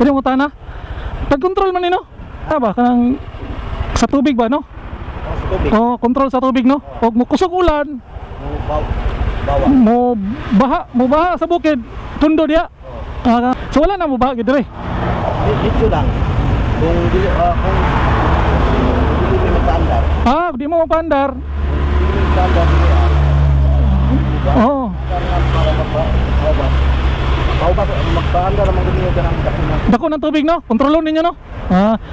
Pwede mo tana. Pag-control man ni no. Ba kanang sa tubig ba no? Sa tubig. Oh, control sa tubig no. Og mo kusog ulan, Bawa. mo baha sa bukid, tundo dia. So wala na mo baha gid dire. Dito lang. Kung hindi magpaandar. Di mo mapandar. Hindi magpaandar. Oo. Magpaandar naman ganyan ng dako na. Dako ng tubig no. Kontrolon ninyo no.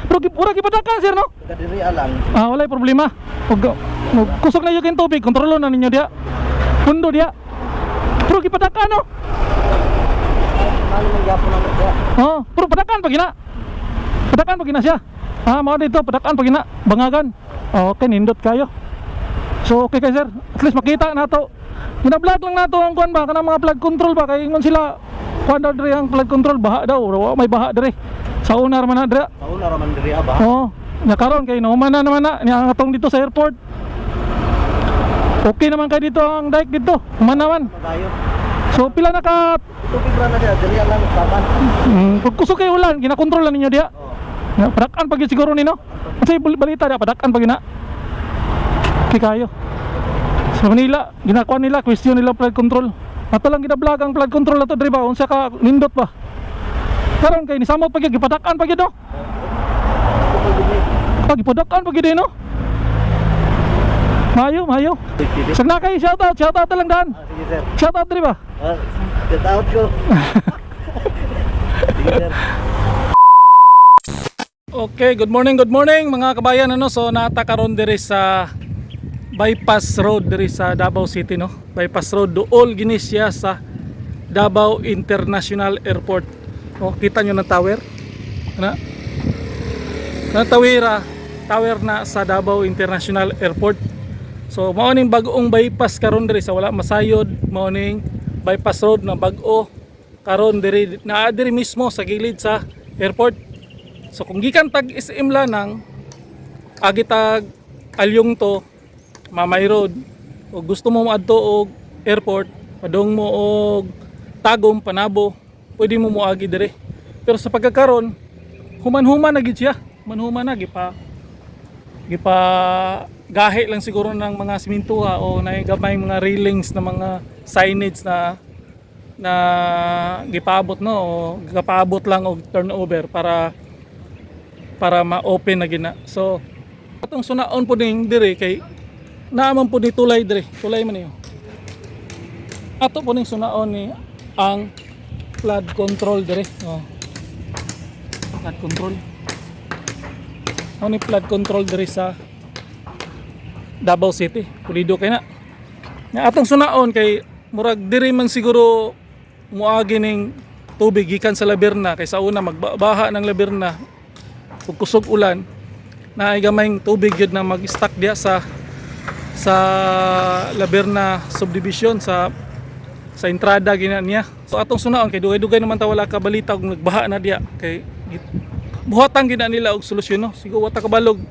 Pero ura gipadakan sir no. Kadiri alang. Walay problema. Og kusog na yung tubig, kontrolon na ninyo dia. Tundo dia. Pero gipadakan no. Ano man gyapon ang dia. Pero padakan pag ina. Padakan pag ina siya. Mao dito padakan pag ina, bangagan. Okay, nindot kayo. So okay kay sir, at least makita nato. Gina-vlog lang nato ang kuan ba kanang mga flood control ba kay ingon sila kuan daw dire ang flood control baha daw. May baha dire. Sa una man na dire. Sa una raman diri ba? Nya karon kay naman na niya atong dito sa airport. Okay naman kay dito ang dike dito. Man naman. Magayo. So pila na ka Tubig ra na dia, diri lang taban. pag kusog kay ulan, gina-control na ninyo dia. Padakan pag yun siguro nino. Kasi balita dia padakan pag ina. Okay kayo. Sa Manila, ginakuha nila, question nila flood control. Ato lang gina-vlog ang flood control ato diri ba unsa ka nindot ba. Karon kay ni samot pag gipadakan pag yun no. Pag gipadakan pag yun no. Mayo. Sagna kay shoutout lang daan. Sige sir. Shoutout diri ba? Get out ko. Sige sir. Okay, good morning mga kabayan ano. So nata karon diri sa bypass road diri sa Davao City no. Bypass road duol gini siya sa Davao International Airport. Kita nyo ng tower. Ana. Tower na sa Davao International Airport. So mao ning bag-ong bypass karon diri sa wala masayod, mao ning bypass road na bag-o karon diri naa diri mismo sa gilid sa airport. So kung gikan tag SM Lanang agi tag Alyong to Mamay Road o gusto mo moadto og airport padung mo og Tagum Panabo pwede mo moagi dire. Pero sa pagkakaron human-human na gid siya. Human-human na gipa gahe lang siguro ng mga simintuha o naigamay mga railings na mga signage na gipaabot no o gipaabot lang og turnover para ma-open na gina. So atong sunaon po ning dire kay naaman po ni tulay dire. Tulay man niyo. Ato po ning sunaon ni ang flood control dire. Flood control. Ano ni flood control dire sa Davao City. Pulido kay na. Atong sunaon kay murag diri man siguro muagi ning tubig gikan sa Laberna kay sa una magbaha ng Laberna ug kusog ulan na ay gamayng tubig gyud na mag-stack diya sa Laberna subdivision sa entrada gina niya. So atong sunaon kay dugay-dugay naman ta wala ka balita og nagbaha na diya kay buhatan gina nila og solusyon no. Siguro wata kabalog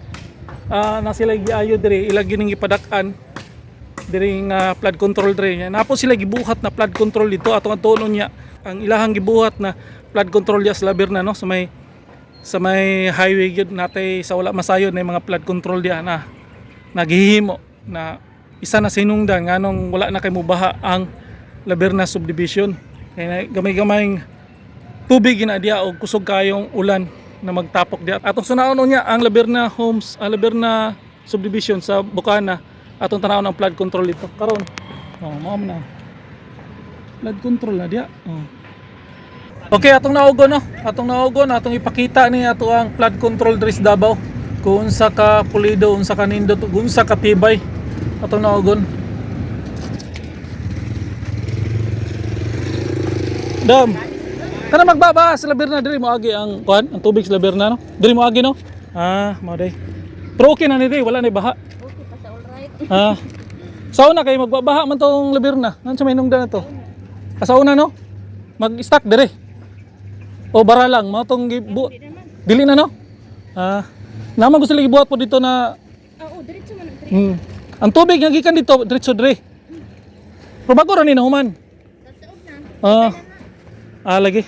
na sila giayo diri ila gining gipadakan diri nga flood control diri. Napo sila gibuhat na flood control dito atong tunon niya ang ilahang gibuhat na flood control diya sa Laberna no sa may highway gyud natay sa wala masayod na mga flood control diya na naghihimo na isa na sinungdan nganong wala na kay mobaha ang Laberna subdivision kay gamay-gamayng tubig gina diya og kusog kayong ulan na magtapok diya. Atong sunaon niya ang Laberna Homes, Laberna subdivision sa Bukana. Atong tanawon ang flood control dito. Karon. Mao na. Flood control na diya. Okay, atong naugon no. Atong ipakita ni ato ang flood control diri sa Davao. Kung unsa ka pulido, unsa ka nindot, unsa ka tibay. Atong naugon. Dam. Kana magbaba sa Laberna diri mo agi ang kuan, ang tubig sa Laberna no. Diri mo agi no. Mao day. Pero okay na ni day, wala na baha. Okay pa sa alright. Sa una kay magbabaha man tong Laberna. Nan sa may nungdan na to. Sa una no. Mag-stack diri. O bara lang mo tong dili na no. Naman gusto lagi buhat po dito na Oo, diretso man ang train. ang tubig nga gikan dito diretso diri. Pero bago ra ni na human. Sa taog na. Lagi.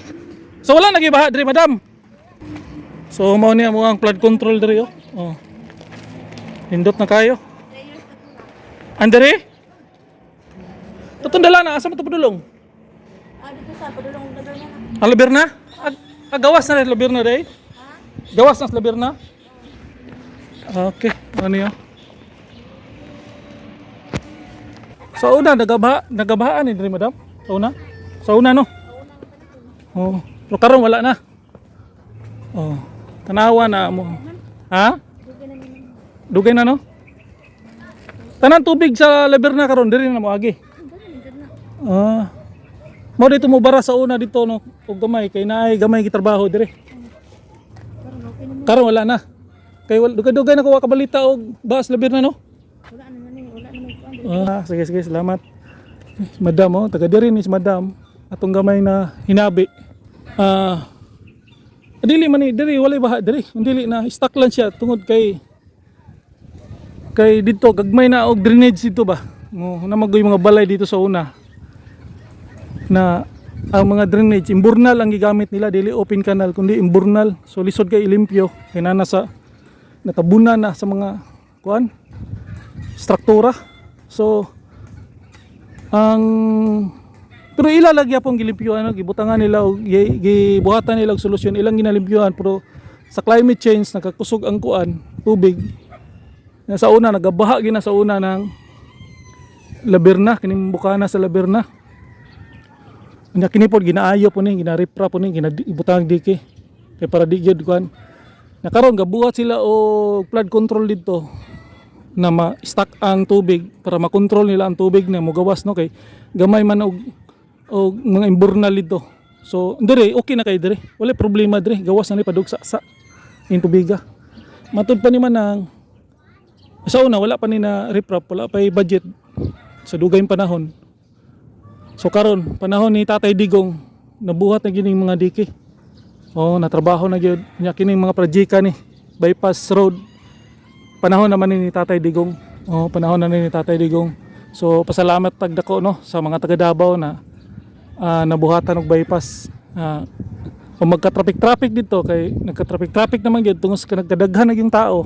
So wala nagibaha diri madam. So mao niya mo ang flood control diri oh. Oh. Nindot na kayo. Andre? Tutundala na asa mo to padulong? Dito sa padulong lugar niya na. Labir na? Gawas na rin labir na day? Gawas na sa labir na? Okay, ano yun? Sa una, nagabahaan ni diri madam? Sa una? Sa una no? Oh, pero karon wala na. Oh, tanawa na mo. Ha? Dugay na no? Tanan tubig sa labir na karon diri na mo agi. Mo dito mo bara sa una dito no, ug gamay kay naay gamay gitrabaho dire. Karon wala na. Kay dugay-dugay na ko kabalita og baas labir na no. Wala naman. Sige, salamat. Madam oh, taga diri ni si Madam atong gamay na hinabi. Dili man ni diri walay baha diri. Dili na stuck lang siya tungod kay dito gagmay na og drainage dito ba. Na magoy mga balay dito sa una. Na ang mga drainage imburnal ang gigamit nila, dili open canal kundi imburnal. So lisod kay ilimpyo kay nana sa natabunan na sa mga kuan struktura. So ang pero ilalagya pong gilimpyuhan gibutangan nila og gibuhatan nila og solusyon ilang ginalimpyuhan, pero sa climate change nakakusog ang kuan tubig na sa una nagabaha gina sa una ng Labirna, kining bukana sa Labirna. Nya kini pod ginaayo po ni, ginaripra po ni, ginibutang dike kay para di gyud kuan. Na karon gabuhat sila og flood control dito na ma-stack ang tubig para makontrol nila ang tubig na mogawas no kay gamay man og mga imburnal dito. So dire okay na kay dire. Wala problema dire, gawas na ni padug sa in tubiga. Matud pa ni man ang sa una wala pa ni na riprap, wala pa budget sa dugay panahon. So karon panahon ni Tatay Digong nabuhat na gining mga dike. Natrabaho na gyud nya kining mga projeka ni bypass road. Panahon naman ni Tatay Digong. Panahon na ni Tatay Digong. So pasalamat tagdako no sa mga taga Davao na nabuhatan og bypass. Kung magka-traffic dito kay nagka-traffic naman gyud tungos ka nagkadaghan na yung tao.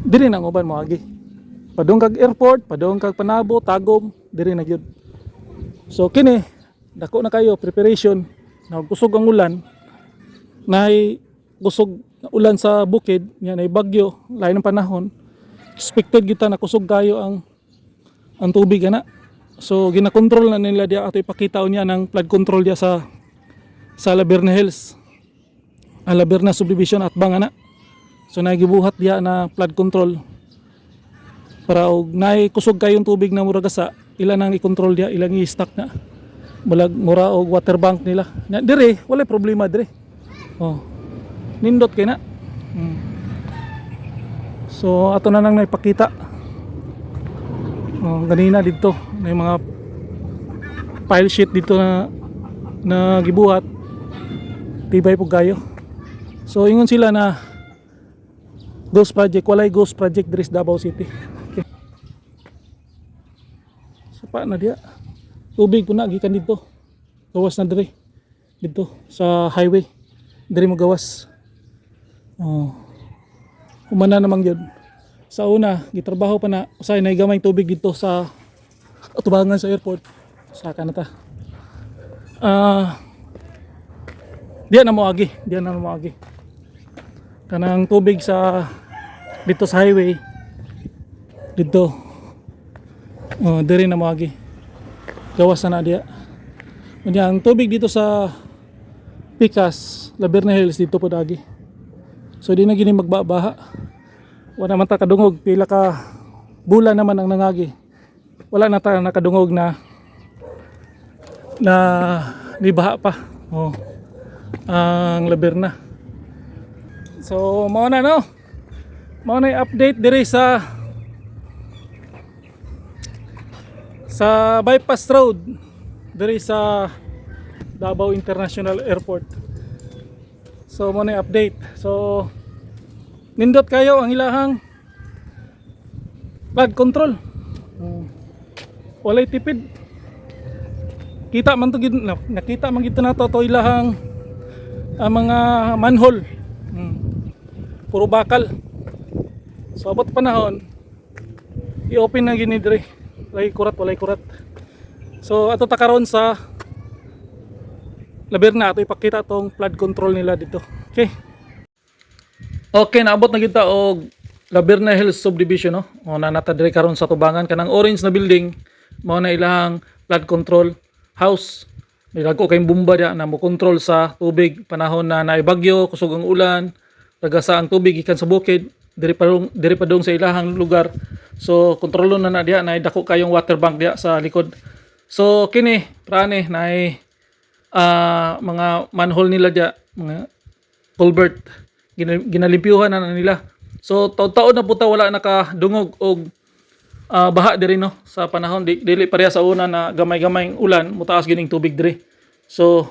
Diri nang uban mo agi. Padung kag airport, padung kag Panabo, Tagum, diri na gyud. So kini dako na kayo preparation na kusog ang ulan. Naay kusog na ulan sa bukid, nya nay bagyo, lain ng panahon. Expected kita na kusog kayo ang tubig ana. So gina-control na nila dia ato ipakita niya ng flood control dia sa Labirna Hills. Labirna subdivision at bang ana. So nagibuhat dia na flood control para og naay kusog kayong tubig na muragasa, ila nang i-control dia, ilang i-stack na. Mulag mura og water bank nila. Dire wala problema dire. Nindot kay na. So ato na nang naipakita. Ganina dito may mga pile sheet dito na gibuhat. Tibay po kayo. So ingon sila na ghost project, walay ghost project diri sa Davao City. Okay. So pa na dia. Tubig po na gikan dito. Gawas na diri. Dito sa highway. Diri mo gawas. Humana namang yun. Sa una, gitrabaho pa na usay na gamay tubig dito sa atubangan sa airport. Sa kanata. Diyan na mo agi. Kanang tubig sa dito sa highway. Dito. Diri na mo agi. Gawas na dia. Ang tubig dito sa Picas, Labirna Hills dito po dagi. So di na gini magbabaha. Wala man ta kadungog, pila ka bulan naman ang nangagi. Wala na ta nakadungog na nibaha pa. Ang Labirna. So mao na no. Mao na update diri sa bypass road diri sa Davao International Airport. So mo na update. So nindot kayo ang ilahang flood control. Walay tipid. Kita man to nakita man gid nato to ilahang ang mga manhole. Puro bakal. So abot panahon, i-open na gini dire. Walay kurat. So ato ta karon sa labir na ato ipakita tong flood control nila dito. Okay. Okay, naabot na kita og Laberna Hills Subdivision, no. O na nata dire karon sa tubangan kanang orange na building mao na ilahang flood control house. May dagko kayong bomba dia na mo control sa tubig panahon na naay bagyo, kusog ang ulan, ragasa ang tubig ikan sa bukid, diri pa dong sa ilahang lugar. So kontrolon na dia na dako kayong water bank dia sa likod. So kini prane naay mga manhole nila dia, mga culvert ginalimpyuhan na nila. So taon na puta wala nakadungog og baha diri no sa panahon dili pareha sa una na gamay-gamay ulan mutaas gining tubig diri. So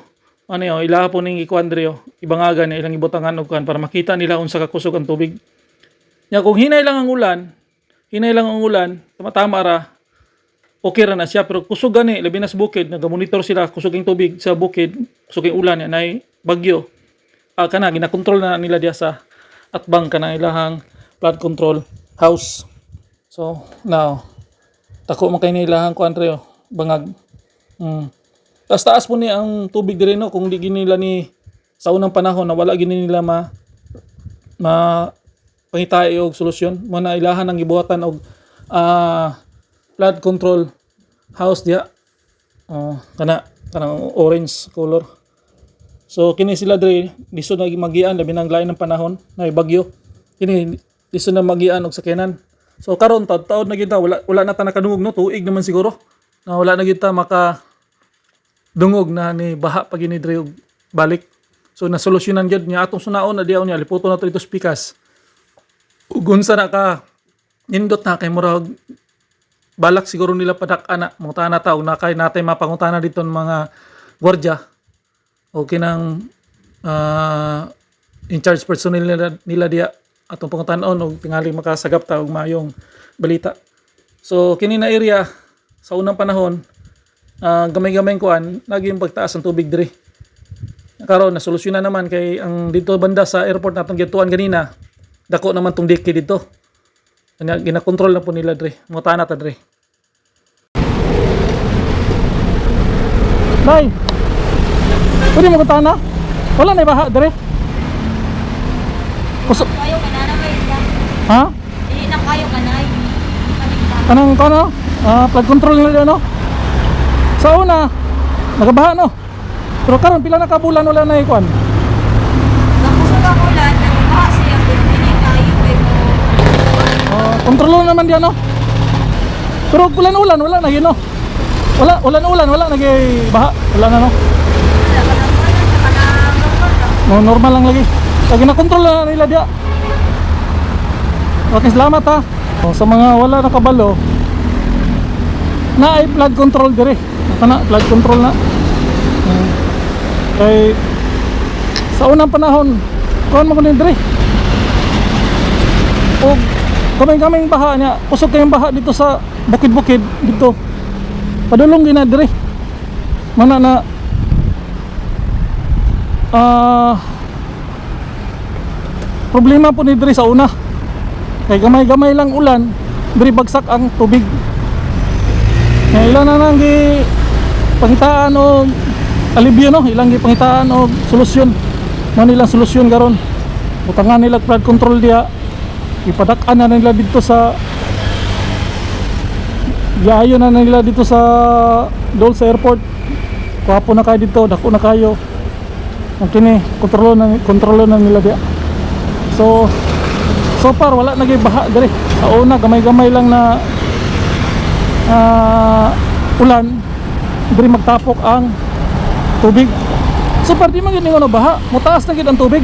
ano yo ila po ning ikuan diri yo ibangagan na ilang ibutangan og kan para makita nila unsa ka kusog ang tubig. Nya kung hinay lang ang ulan, tama ra okay ra na siya, pero kusog gani labi na sa bukid nagamonitor sila kusog ang tubig sa bukid, kusog ang ulan nay bagyo. Kana ginakontrol na nila diya sa atbang kana ilahang flood control house. So now tako man kay ilahang kuan reo bangag. Taas po ni ang tubig dire no kung di ginila ni sa unang panahon na wala gini nila ma pangitae og solusyon mo na ilahan ang gibuhatan og flood control house diya. Kanang orange color. So kini sila dire diso na magian labi nang lain ng panahon na bagyo. Kini diso na magian og sakyanan. So karon taud na kita wala na ta nakadungog no, tuig naman siguro. Na wala na kita maka dungog na ni baha pag ini dire og balik. So nasolusyonan gyud niya atong sunaon na diaw niya liputo na to ito pikas. Ug unsa na ka nindot na kay murag balak siguro nila padak-ana mangutana ta og nakay natay mapangutana dito ng mga gwardiya o kinang in charge personnel nila diya atong pangutanon og tingali makasagap ta og mayong balita. So kini na area sa unang panahon gamay-gamay kuan naging pagtaas ang tubig diri. Karon na solusyonan naman kay ang dito banda sa airport natong gituan ganina dako naman tong dike dito. Kanya gina-control na po nila diri. Mutana ta diri. Nay. Pwede mo kutana? Wala na baha diri. Kayo ka na naman yan. Ha? Hindi na kayo ka na. Anong kono? Flood control nila no? Sa una, nagabaha no? Pero karon pila na ka bulan wala na ikuan. Nakusog ang ulan, nagbaha siya. Hindi kayo kayo. Kontrolo naman diyan no? Pero ulan-ulan wala na yun no? Ulan-ulan wala na baha. Wala na no? Wala ka ng ulan, saka na normal lang. No, normal lang lagi. Lagi na kontrol na nila diya. Okay, salamat ha. Sa mga wala nakabalo, na ay flood control dire. Kana flood control na. Kay sa unang panahon, kuan mo kunin dire. O kamay-kamay baha niya, kusog kayong baha dito sa bukid-bukid dito. Padulong gina dire. Mana na problema po ni diri sa una. Kay gamay-gamay lang ulan, diri bagsak ang tubig. Kaya ilan na nang gi pangitaan o alibyo no, ilang gi pangitaan o solusyon. Mo nilang solusyon karon. Butangan nila flood control diya. Ipadak-an na nila dito sa yayo na nila dito sa Dole sa airport. Kuhapo na kayo dito, dako na kayo. Ang kini kontrolo na nila diya. So far wala nagay baha diri. Sa una gamay-gamay lang na ulan diri magtapok ang tubig. So far di man gid ngono baha, mutaas na gid ang tubig.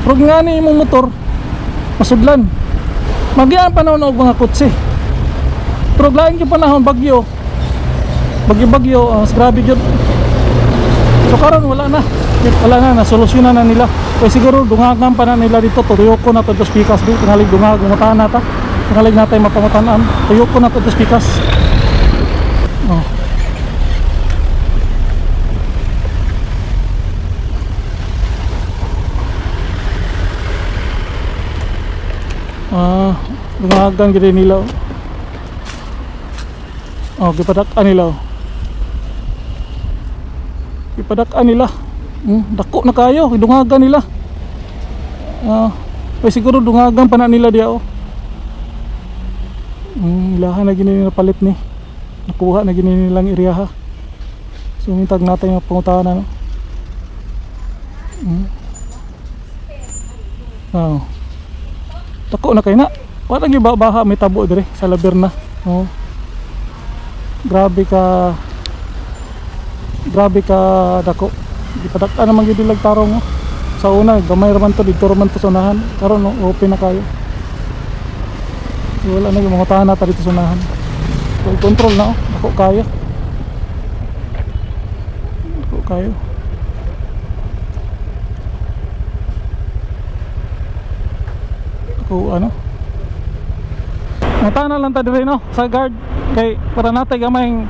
Pero ngani imong motor masudlan. Magian panahon og mga kutsi. Pero lain yung panahon bagyo. Bagyo grabe gyud. So karon wala na solusyonan na nila. Kaya siguro dungagan pa na nila dito, tuyok ko na to spikas di, tingalig dungag gumutahan nata. Tingalig natay mapangutanan. Tuyok ko na to spikas. Dungagan gid nila. Oh, gipadak-an nila. Gipadak-an nila. Dako na kayo, dungagan nila. Siguro dungagan pa na nila diya oh. Ilahan na gini palit ni. Nakuha na gini nilang area ha. So mintag natin yung pangutanan no. Dako na kay na. Wala gyud baha may tabo dire sa Laberna. Oh. Grabe ka dako. Gipadak-an naman gyud ilag tarong oh. Sa una gamay raman to dito raman to sa unahan. Karon no, open na kayo. So, wala na yung mga tahan natin dito sa unahan. So, control na oh. Ako kaya. Ako ano. Mga tahan na lang tayo rin no. Sa guard. Kay para natin gamayng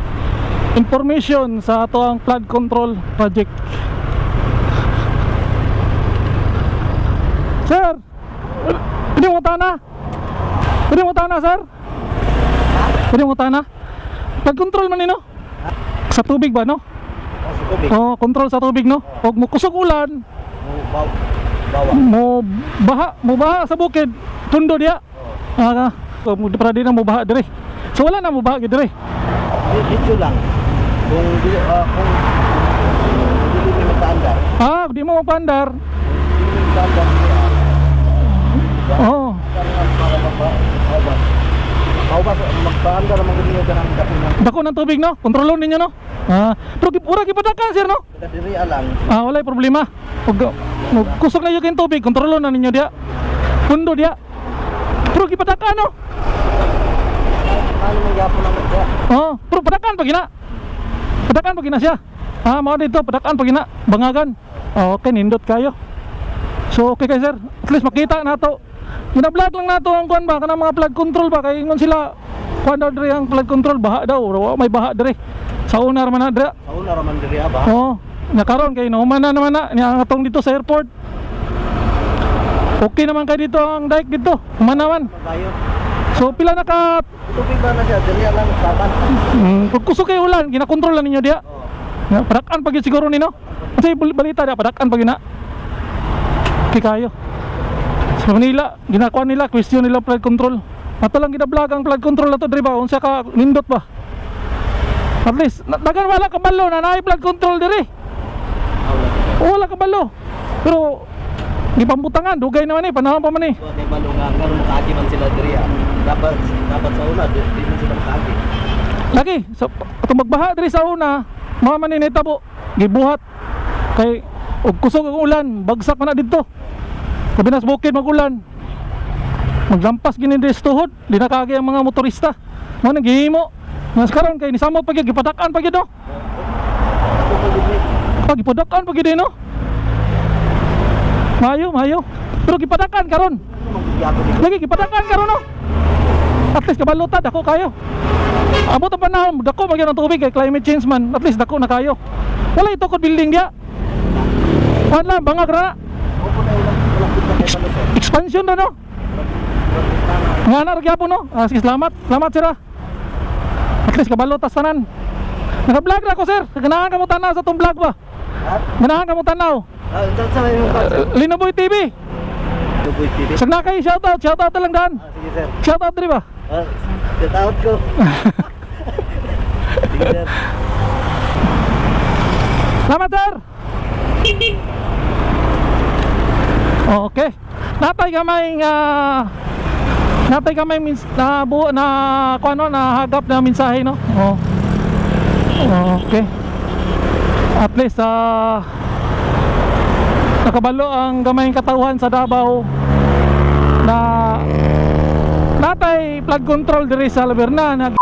information sa ato ang flood control project. Sir, pwede mo tana? Pwede mo tana, sir? Pwede mo tana? Pag-control man no? Sa tubig ba, no? Sa tubig. Oo, control sa tubig, no? Huwag mo kusog ulan. Bawa. Mo baha sa bukid. Tundo diya. Para di na mo baha dire. So wala na mo baha dire. Dito lang. Kung hindi mo mapandar. Di mo mapandar. Oo. Magpaandar naman ganito ng dakinan. Dako ng tubig, no? Kontrolon ninyo, no? Pero pura gipadakan, sir, no? Diri lang. Walay problema. Huwag kusog na yung tubig, kontrolon na ninyo diya. Pundo diya. Pero gipadakan, no? Ano man gyapon naman siya? Pero padakan pag ina. Padakan pag ina siya. Mao dito, padakan pag ina. Bangagan. Okay, nindot kayo. So okay kay sir, at least makita na to. Gina-vlog lang nato ang kuan ba kanang mga flood control ba kay ingon sila kuan daw dire ang flood control baha daw, may baha dire. Sa una man na dire. Sa una raman diri ba? Nakaron kay naman na niya atong dito sa airport. Okay naman kay dito ang dike dito. Manawan. Kayo. So pila na ka Tubig ba na siya? Diri lang taban. pag kusog kay ulan, gina-control lang ninyo diya. Padakan pag yun siguro nino. Kasi balita dia padakan pag ina. Okay kayo. Sa Manila, ginakuha nila, question nila flood control. Ato lang gina-vlog ang flood control na to, diba? Unsa ka nindot ba? At least, dagan wala kabalo na naay flood control diri. Wala kabalo. Pero di pambutangan, dugay naman panahon pa man So di balungan karon makaagi man sila diri. Dapat sa una di man sila makaagi. Lagi, so atong magbaha diri sa una, mga man ni tabo, gibuhat kay og kusog ang ulan, bagsak man na didto. Kabinas bukid magulan. Maglampas gini diri sa tuhod, di na kaagi ang mga motorista. Mo naghihimo. Mas karon kay nisamot pag gipadakan pag no. Pag gipadakan pag no. Mayo. Pero gipadakan karon. Lagi gipadakan karon no. At least kabalutad ako kayo. Abot ang panahon, dako magyan ang tubig kay climate change man. At least dako na kayo. Wala ito kod building dia. Wala bangag ra. Expansion na no. Nga na gyapon no. Sige, salamat sir. At least kabalutas tanan. Naka-vlog na ko sir. Ganahan ka mo tanaw sa tong vlog ba? Ganahan ka mo tanaw. Linoboy TV. Linoboy TV. Sag na kayo, shoutout lang daan. Sige sir. Shoutout diri ba? Shoutout ko. Sige sir. Salamat sir. Okay. Natay kamay na kuano na hagap na mensahe no. Okay. At least nakabalo ang gamayng katawhan sa Davao na natay flood control diri sa Laberna.